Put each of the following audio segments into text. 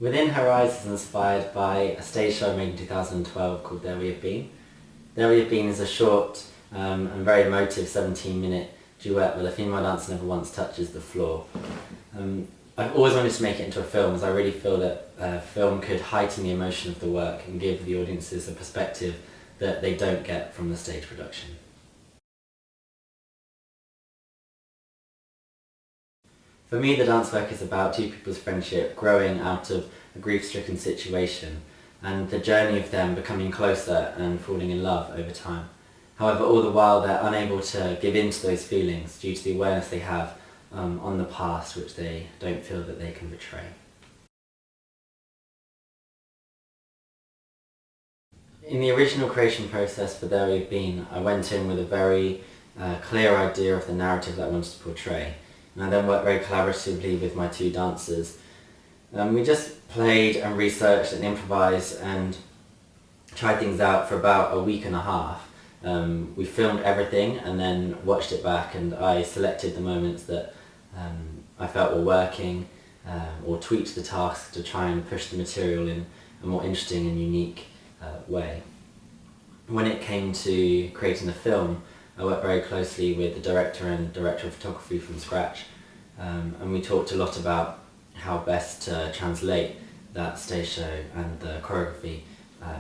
Within Her Eyes is inspired by a stage show I made in 2012 called There We Have Been. There We Have Been is a short and very emotive 17-minute duet where the female dancer never once touches the floor. I've always wanted to make it into a film, as I really feel that film could heighten the emotion of the work and give the audiences a perspective that they don't get from the stage production. For me, the dance work is about two people's friendship growing out of a grief-stricken situation and the journey of them becoming closer and falling in love over time. However, all the while they're unable to give in to those feelings due to the awareness they have on the past, which they don't feel that they can betray. In the original creation process for There We've Been, I went in with a very clear idea of the narrative that I wanted to portray. And I then worked very collaboratively with my two dancers. We just played and researched and improvised and tried things out for about a week and a half. We filmed everything and then watched it back, and I selected the moments that I felt were working or tweaked the task to try and push the material in a more interesting and unique way. When it came to creating the film, I worked very closely with the director and director of photography from scratch, and we talked a lot about how best to translate that stage show and the choreography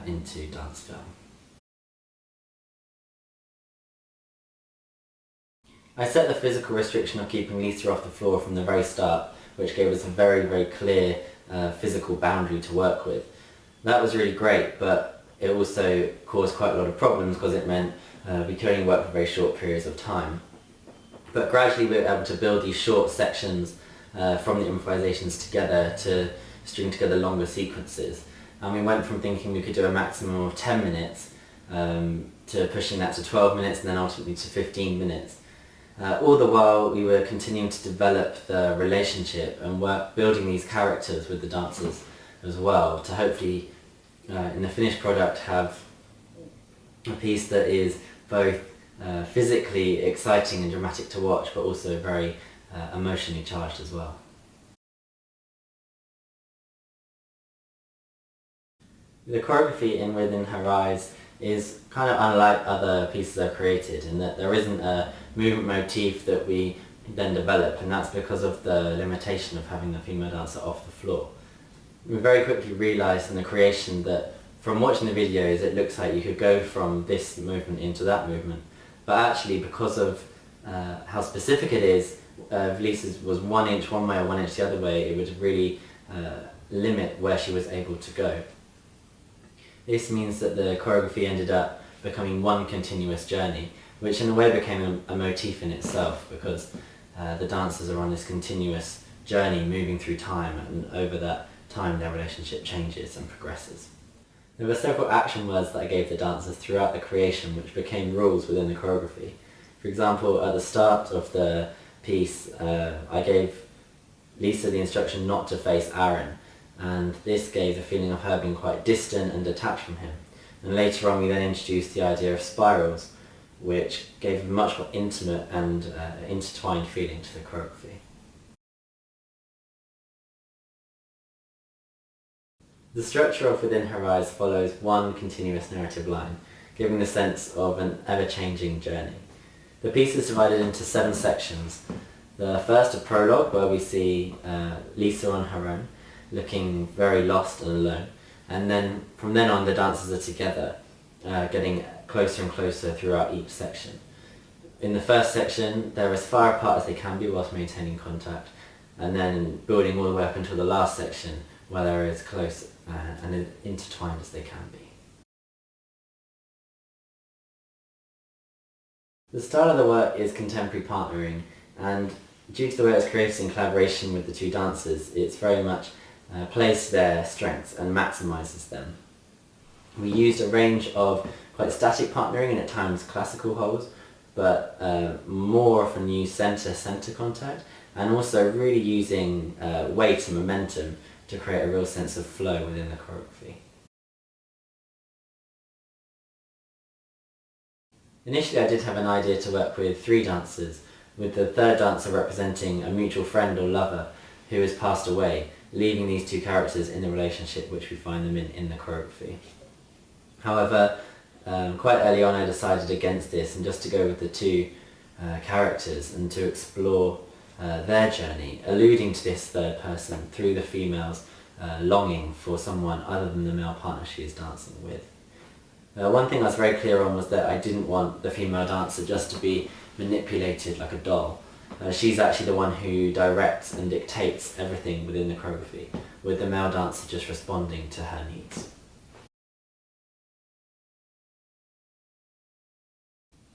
into dance film. I set the physical restriction of keeping Lisa off the floor from the very start, which gave us a very, very clear physical boundary to work with. That was really great, but it also caused quite a lot of problems because it meant we could only work for very short periods of time. But gradually we were able to build these short sections from the improvisations together to string together longer sequences. And we went from thinking we could do a maximum of 10 minutes to pushing that to 12 minutes and then ultimately to 15 minutes. All the while we were continuing to develop the relationship and work building these characters with the dancers as well, to hopefully in the finished product have a piece that is both physically exciting and dramatic to watch, but also very emotionally charged as well. The choreography in Within Her Eyes is kind of unlike other pieces I've created in that there isn't a movement motif that we then develop, and that's because of the limitation of having the female dancer off the floor. We very quickly realised in the creation that from watching the videos it looks like you could go from this movement into that movement, but actually because of how specific it is, if Lisa's was 1 inch one way or 1 inch the other way, it would really limit where she was able to go. This means that the choreography ended up becoming one continuous journey, which in a way became a motif in itself, because the dancers are on this continuous journey moving through time, and over that time their relationship changes and progresses. There were several action words that I gave the dancers throughout the creation which became rules within the choreography. For example, at the start of the piece I gave Lisa the instruction not to face Aaron, and this gave the feeling of her being quite distant and detached from him. And later on we then introduced the idea of spirals, which gave a much more intimate and intertwined feeling to the choreography. The structure of Within Her Eyes follows one continuous narrative line, giving the sense of an ever-changing journey. The piece is divided into 7 sections. The first, a prologue, where we see Lisa on her own, looking very lost and alone, and then from then on the dancers are together, getting closer and closer throughout each section. In the first section they're as far apart as they can be whilst maintaining contact, and then building all the way up until the last section where they're as close and intertwined as they can be. The style of the work is contemporary partnering, and due to the way it's created in collaboration with the two dancers, it's very much plays to their strengths and maximises them. We used a range of quite static partnering and at times classical holds, but more often use centre-centre contact, and also really using weight and momentum to create a real sense of flow within the choreography. Initially I did have an idea to work with 3 dancers, with the third dancer representing a mutual friend or lover who has passed away, leaving these two characters in the relationship which we find them in the choreography. However, quite early on I decided against this and just to go with the two characters and to explore their journey, alluding to this third person through the female's longing for someone other than the male partner she is dancing with. One thing I was very clear on was that I didn't want the female dancer just to be manipulated like a doll. She's actually the one who directs and dictates everything within the choreography, with the male dancer just responding to her needs.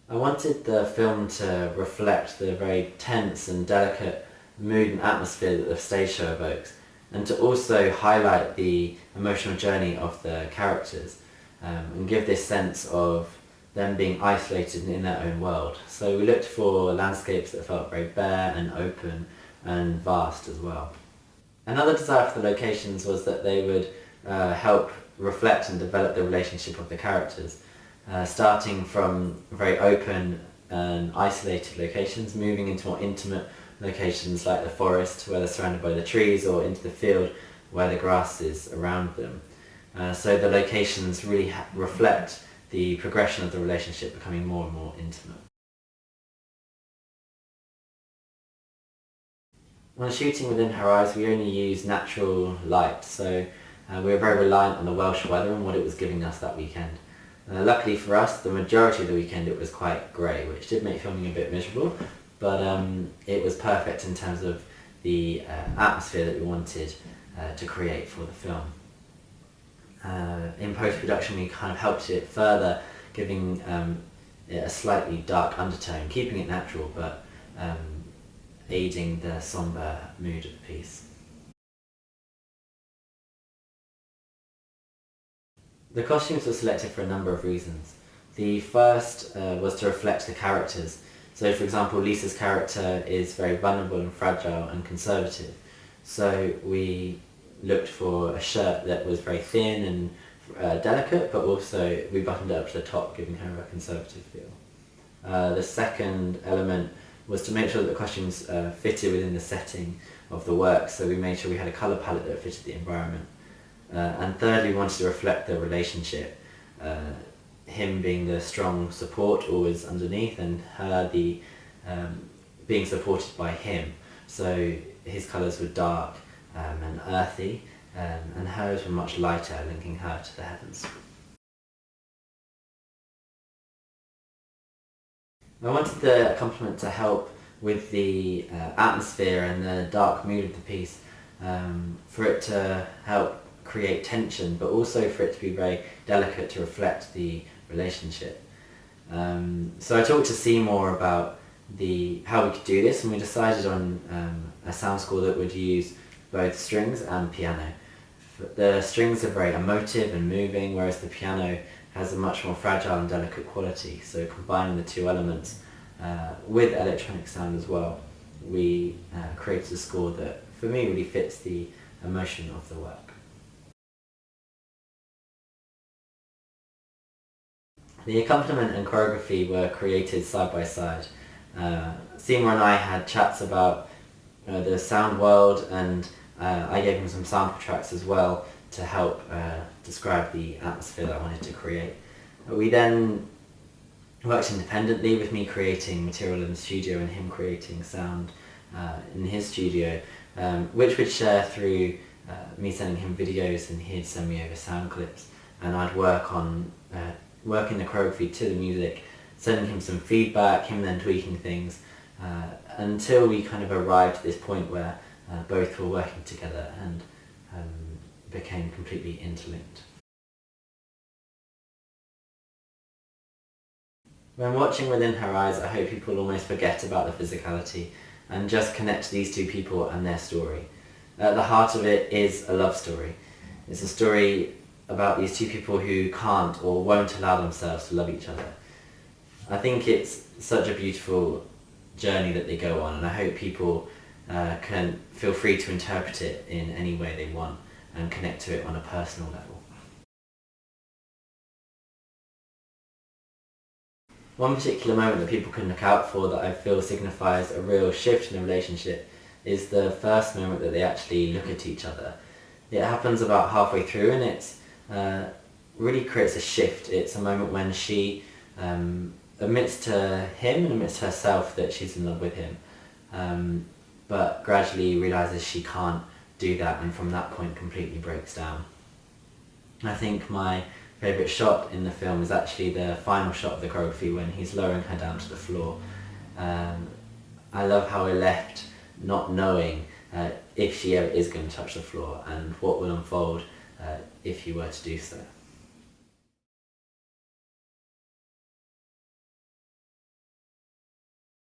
I wanted the film to reflect the very tense and delicate mood and atmosphere that the stage show evokes, and to also highlight the emotional journey of the characters and give this sense of them being isolated in their own world. So we looked for landscapes that felt very bare and open and vast as well. Another desire for the locations was that they would help reflect and develop the relationship of the characters, starting from very open and isolated locations, moving into more intimate locations like the forest where they're surrounded by the trees, or into the field where the grass is around them. So the locations really reflect the progression of the relationship becoming more and more intimate. When shooting within Her Eyes, we only use natural light, so we were very reliant on the Welsh weather and what it was giving us that weekend. Luckily for us, the majority of the weekend it was quite grey, which did make filming a bit miserable, but it was perfect in terms of the atmosphere that we wanted to create for the film. In post-production we kind of helped it further, giving it a slightly dark undertone, keeping it natural but aiding the sombre mood of the piece. The costumes were selected for a number of reasons. The first was to reflect the characters. So for example, Lisa's character is very vulnerable and fragile and conservative. So we looked for a shirt that was very thin and delicate, but also we buttoned it up to the top, giving her a conservative feel. The second element was to make sure that the costumes fitted within the setting of the work, so we made sure we had a colour palette that fitted the environment. And thirdly, we wanted to reflect the relationship, him being the strong support always underneath, and her being supported by him. So his colours were dark and earthy, and hers were much lighter, linking her to the heavens. I wanted the accompaniment to help with the atmosphere and the dark mood of the piece, for it to help create tension, but also for it to be very delicate to reflect the relationship. So I talked to Seymour about how we could do this, and we decided on a sound score that would use both strings and piano. The strings are very emotive and moving, whereas the piano has a much more fragile and delicate quality. So combining the two elements with electronic sound as well, we created a score that for me really fits the emotion of the work. The accompaniment and choreography were created side by side. Seymour and I had chats about the sound world, and I gave him some sample tracks as well to help describe the atmosphere that I wanted to create. We then worked independently, with me creating material in the studio and him creating sound in his studio, which we'd share through me sending him videos and he'd send me over sound clips, and I'd work on working the choreography to the music, sending him some feedback, him then tweaking things, until we kind of arrived at this point where both were working together and became completely interlinked. When watching Within Her Eyes, I hope people almost forget about the physicality and just connect these two people and their story. At the heart of it is a love story. It's a story about these two people who can't or won't allow themselves to love each other. I think it's such a beautiful journey that they go on, and I hope people can feel free to interpret it in any way they want and connect to it on a personal level. One particular moment that people can look out for that I feel signifies a real shift in the relationship is the first moment that they actually look at each other. It happens about halfway through, and it's really creates a shift. It's a moment when she admits to him and admits to herself that she's in love with him, but gradually realises she can't do that, and from that point completely breaks down. I think my favourite shot in the film is actually the final shot of the choreography when he's lowering her down to the floor. I love how we're left not knowing if she ever is going to touch the floor and what will unfold if he were to do so.